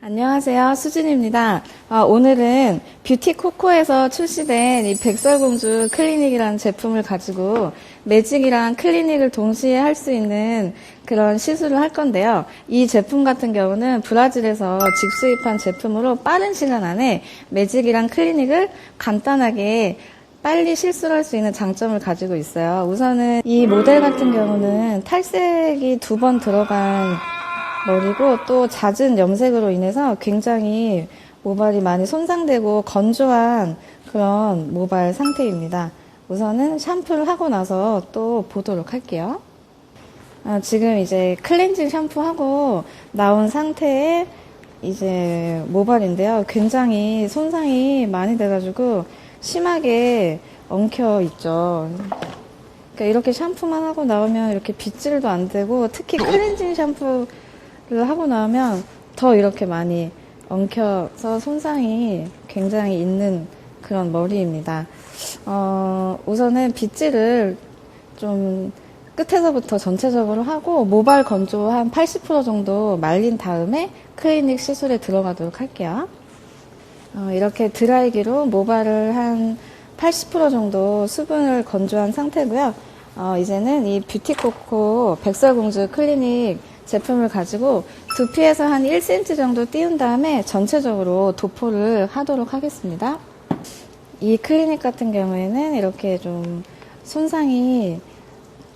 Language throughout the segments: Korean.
안녕하세요. 수진입니다. 오늘은 뷰티코코에서 출시된 이 백설공주 클리닉이라는 제품을 가지고 매직이랑 클리닉을 동시에 할 수 있는 그런 시술을 할 건데요. 이 제품 같은 경우는 브라질에서 직수입한 제품으로 빠른 시간 안에 매직이랑 클리닉을 간단하게 빨리 실수를 할 수 있는 장점을 가지고 있어요. 우선은 이 모델 같은 경우는 탈색이 2번 들어간 머리고 또 잦은 염색으로 인해서 굉장히 모발이 많이 손상되고 건조한 그런 모발 상태입니다. 우선은 샴푸를 하고 나서 또 보도록 할게요. 지금 이제 클렌징 샴푸하고 나온 상태의 이제 모발인데요. 굉장히 손상이 많이 돼가지고 심하게 엉켜 있죠. 그러니까 이렇게 샴푸만 하고 나오면 이렇게 빗질도 안 되고 특히 클렌징 샴푸 하고 나면 더 이렇게 많이 엉켜서 손상이 굉장히 있는 그런 머리입니다. 우선은 빗질을 좀 끝에서부터 전체적으로 하고 모발 건조 한 80% 정도 말린 다음에 클리닉 시술에 들어가도록 할게요. 이렇게 드라이기로 모발을 한 80% 정도 수분을 건조한 상태고요. 이제는 이 뷰티코코 백설공주 클리닉 제품을 가지고 두피에서 한 1cm 정도 띄운 다음에 전체적으로 도포를 하도록 하겠습니다. 이 클리닉 같은 경우에는 이렇게 좀 손상이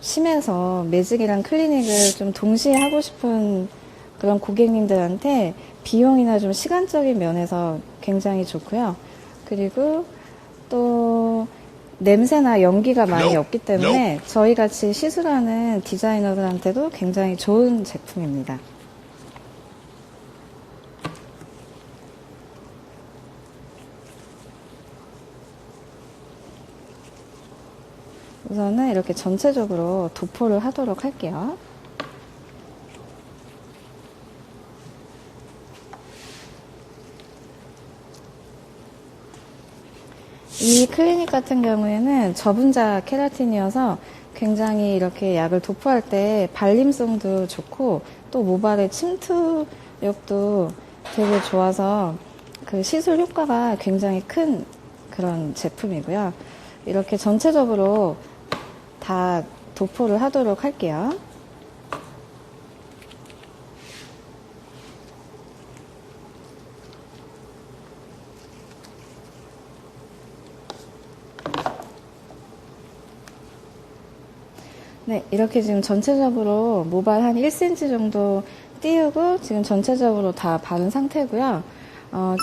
심해서 매직이랑 클리닉을 좀 동시에 하고 싶은 그런 고객님들한테 비용이나 좀 시간적인 면에서 굉장히 좋고요. 그리고 또 냄새나 연기가 많이 없기 때문에 저희 같이 시술하는 디자이너들한테도 굉장히 좋은 제품입니다. 우선은 이렇게 전체적으로 도포를 하도록 할게요. 이 클리닉 같은 경우에는 저분자 케라틴이어서 굉장히 이렇게 약을 도포할 때 발림성도 좋고 또 모발의 침투력도 되게 좋아서 그 시술 효과가 굉장히 큰 그런 제품이고요. 이렇게 전체적으로 다 도포를 하도록 할게요. 네, 이렇게 지금 전체적으로 모발 한 1cm 정도 띄우고 지금 전체적으로 다 바른 상태고요.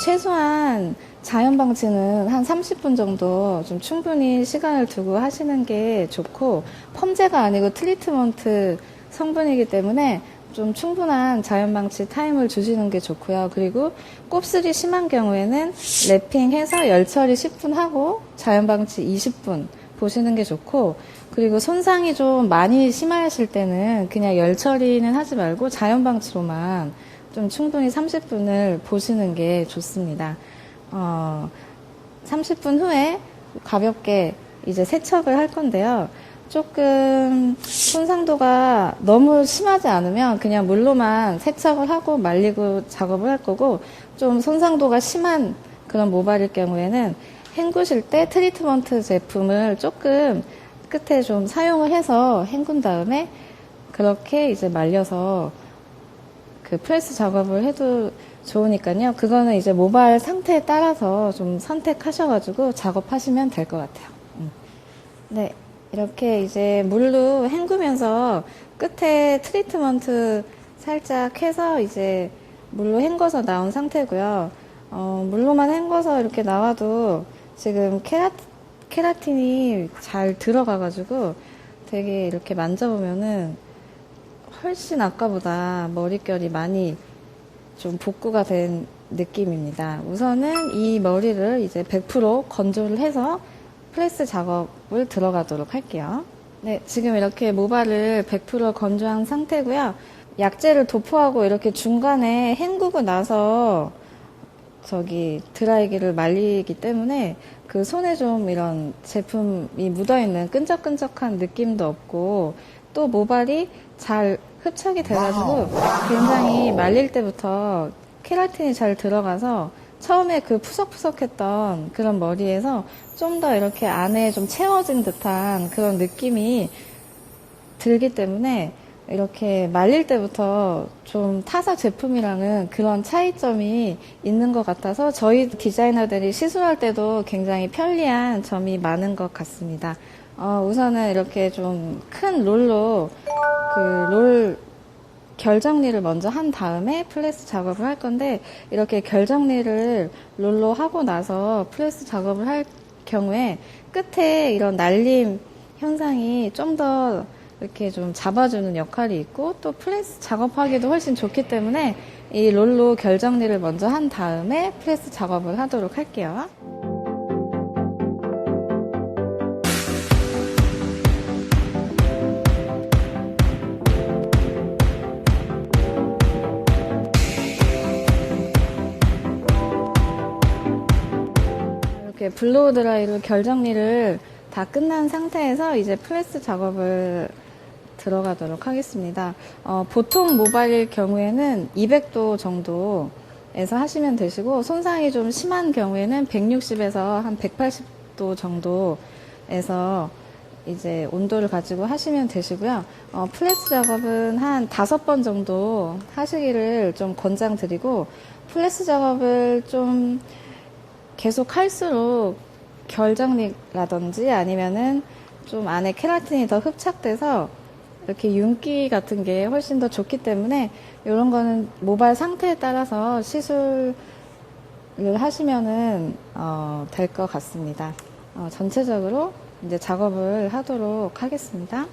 최소한 자연 방치는 한 30분 정도 좀 충분히 시간을 두고 하시는 게 좋고 펌제가 아니고 트리트먼트 성분이기 때문에 좀 충분한 자연 방치 타임을 주시는 게 좋고요. 그리고 곱슬이 심한 경우에는 랩핑해서 열 처리 10분 하고 자연 방치 20분 보시는 게 좋고 그리고 손상이 좀 많이 심하실 때는 그냥 열 처리는 하지 말고 자연 방치로만 좀 충분히 30분을 보시는 게 좋습니다. 30분 후에 가볍게 이제 세척을 할 건데요. 조금 손상도가 너무 심하지 않으면 그냥 물로만 세척을 하고 말리고 작업을 할 거고 좀 손상도가 심한 그런 모발일 경우에는 헹구실 때 트리트먼트 제품을 조금 끝에 좀 사용을 해서 헹군 다음에 그렇게 이제 말려서 그 프레스 작업을 해도 좋으니까요. 그거는 이제 모발 상태에 따라서 좀 선택하셔가지고 작업하시면 될 것 같아요. 네, 이렇게 이제 물로 헹구면서 끝에 트리트먼트 살짝 해서 이제 물로 헹궈서 나온 상태고요. 물로만 헹궈서 이렇게 나와도 지금 케라틴이 잘 들어가가지고 되게 이렇게 만져보면은 훨씬 아까보다 머릿결이 많이 좀 복구가 된 느낌입니다. 우선은 이 머리를 이제 100% 건조를 해서 프레스 작업을 들어가도록 할게요. 네, 지금 이렇게 모발을 100% 건조한 상태고요. 약재를 도포하고 이렇게 중간에 헹구고 나서 드라이기를 말리기 때문에 그 손에 좀 이런 제품이 묻어있는 끈적끈적한 느낌도 없고 또 모발이 잘 흡착이 돼가지고 굉장히 말릴 때부터 케라틴이 잘 들어가서 처음에 그 푸석푸석했던 그런 머리에서 좀 더 이렇게 안에 좀 채워진 듯한 그런 느낌이 들기 때문에 이렇게 말릴 때부터 좀 타사 제품이랑은 그런 차이점이 있는 것 같아서 저희 디자이너들이 시술할 때도 굉장히 편리한 점이 많은 것 같습니다. 우선은 이렇게 좀 큰 롤로 롤 결 정리를 먼저 한 다음에 프레스 작업을 할 건데, 이렇게 결 정리를 롤로 하고 나서 프레스 작업을 할 경우에 끝에 이런 날림 현상이 좀 더 이렇게 좀 잡아주는 역할이 있고, 또 프레스 작업하기도 훨씬 좋기 때문에 이 롤로 결 정리를 먼저 한 다음에 프레스 작업을 하도록 할게요. 이렇게 블로우 드라이로 결 정리를 다 끝난 상태에서 이제 프레스 작업을 들어가도록 하겠습니다. 보통 모발일 경우에는 200도 정도에서 하시면 되시고, 손상이 좀 심한 경우에는 160에서 한 180도 정도에서 이제 온도를 가지고 하시면 되시고요. 프레스 작업은 한 5번 정도 하시기를 좀 권장드리고, 프레스 작업을 좀 계속 할수록 결 정리라든지 아니면은 좀 안에 케라틴이 더 흡착돼서 이렇게 윤기 같은 게 훨씬 더 좋기 때문에 이런 거는 모발 상태에 따라서 시술을 하시면은 될 것 같습니다. 전체적으로 이제 작업을 하도록 하겠습니다.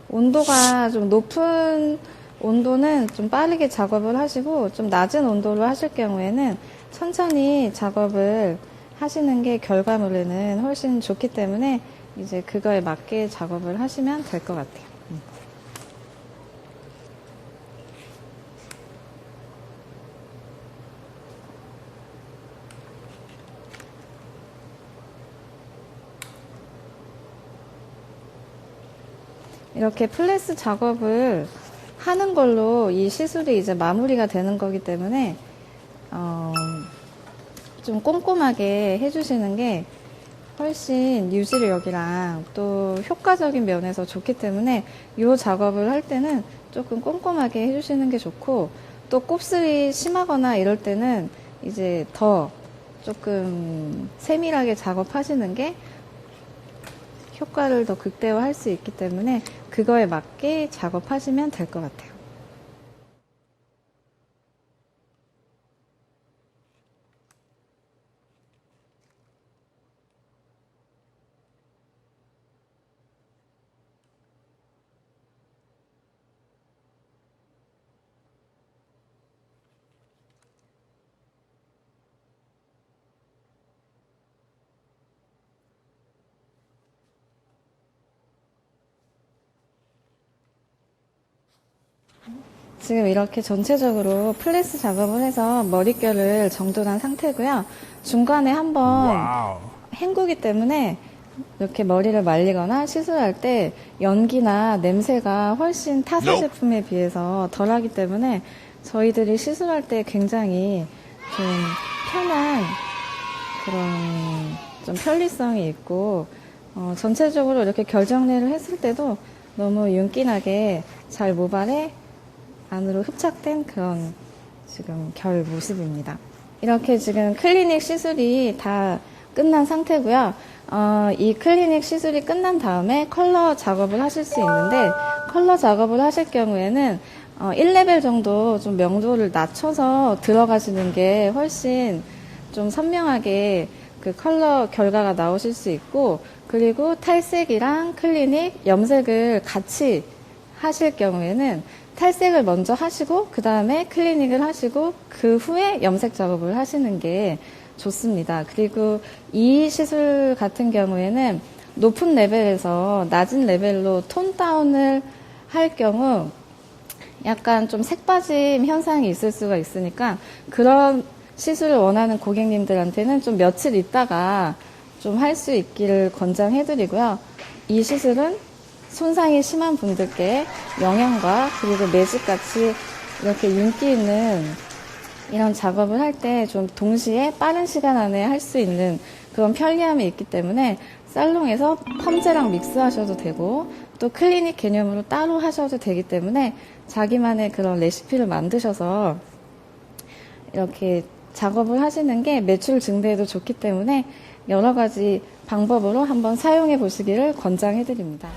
온도가 좀 높은 온도는 좀 빠르게 작업을 하시고, 좀 낮은 온도로 하실 경우에는 천천히 작업을 하시는 게 결과물에는 훨씬 좋기 때문에 이제 그거에 맞게 작업을 하시면 될 것 같아요. 이렇게 플레스 작업을 하는 걸로 이 시술이 이제 마무리가 되는 거기 때문에 좀 꼼꼼하게 해주시는 게 훨씬 유지력이랑 또 효과적인 면에서 좋기 때문에 이 작업을 할 때는 조금 꼼꼼하게 해주시는 게 좋고, 또 곱슬이 심하거나 이럴 때는 이제 더 조금 세밀하게 작업하시는 게 효과를 더 극대화할 수 있기 때문에 그거에 맞게 작업하시면 될 것 같아요. 지금 이렇게 전체적으로 플레스 작업을 해서 머릿결을 정돈한 상태고요. 중간에 한번 헹구기 때문에 이렇게 머리를 말리거나 시술할 때 연기나 냄새가 훨씬 타사 제품에 비해서 덜하기 때문에 저희들이 시술할 때 굉장히 좀 편한 그런 좀 편리성이 있고, 전체적으로 이렇게 결 정리를 했을 때도 너무 윤기나게 잘 모발에 안으로 흡착된 그런 지금 결 모습입니다. 이렇게 지금 클리닉 시술이 다 끝난 상태고요. 이 클리닉 시술이 끝난 다음에 컬러 작업을 하실 수 있는데, 컬러 작업을 하실 경우에는 1레벨 정도 좀 명도를 낮춰서 들어가시는 게 훨씬 좀 선명하게 그 컬러 결과가 나오실 수 있고, 그리고 탈색이랑 클리닉, 염색을 같이 하실 경우에는 탈색을 먼저 하시고 그 다음에 클리닉을 하시고 그 후에 염색 작업을 하시는 게 좋습니다. 그리고 이 시술 같은 경우에는 높은 레벨에서 낮은 레벨로 톤 다운을 할 경우 약간 좀 색빠짐 현상이 있을 수가 있으니까 그런 시술을 원하는 고객님들한테는 좀 며칠 있다가 좀 할 수 있기를 권장해드리고요. 이 시술은 손상이 심한 분들께 영양과 그리고 매직같이 이렇게 윤기 있는 이런 작업을 할 때 좀 동시에 빠른 시간 안에 할 수 있는 그런 편리함이 있기 때문에 살롱에서 펌제랑 믹스하셔도 되고 또 클리닉 개념으로 따로 하셔도 되기 때문에 자기만의 그런 레시피를 만드셔서 이렇게 작업을 하시는 게 매출 증대에도 좋기 때문에 여러 가지 방법으로 한번 사용해 보시기를 권장해 드립니다.